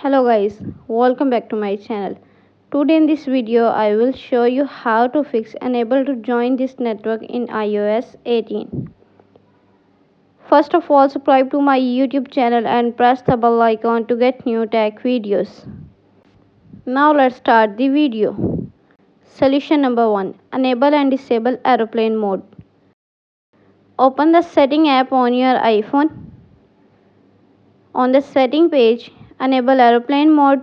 Hello guys, welcome back to my channel. Today in this video I will show you how to fix unable to join this network in iOS 18. First of all, subscribe to my YouTube channel and press the bell icon to get new tech videos. Now let's start the video. Solution number 1. Enable and disable aeroplane mode. Open the setting app on your iPhone. On the setting page, enable aeroplane mode.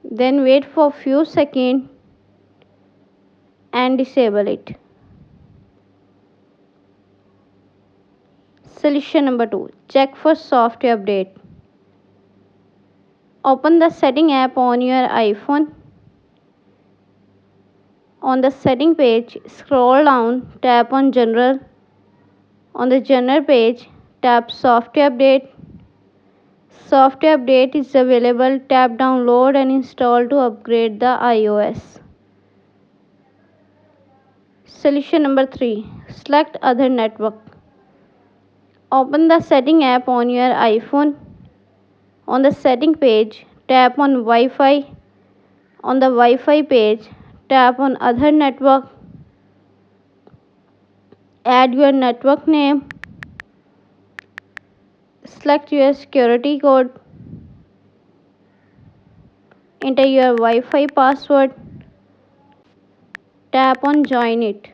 Then wait for few seconds and disable it. Solution number 2. Check for software update. Open the setting app on your iPhone. On the setting page, scroll down, tap on general. On the general page, tap software update. Software update is available. Tap download and install to upgrade the iOS. Solution number 3. Select other network. Open the setting app on your iPhone. On the setting page, tap on Wi-Fi. On the Wi-Fi page, tap on other network. Add your network name. Select your security code. Enter your Wi-Fi password. Tap on join it.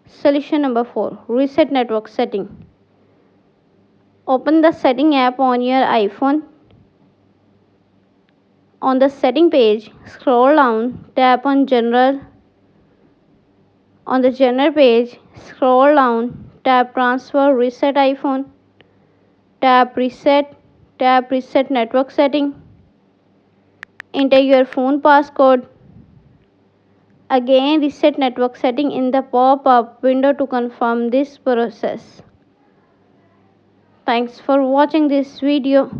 Solution number 4. Reset network setting. Open the setting app on your iPhone. On the setting page, scroll down, tap on general. On the general page, scroll down, tap transfer reset iPhone. Tap reset network setting. Enter your phone passcode. Again reset network setting in the pop-up window to confirm this process. Thanks for watching this video.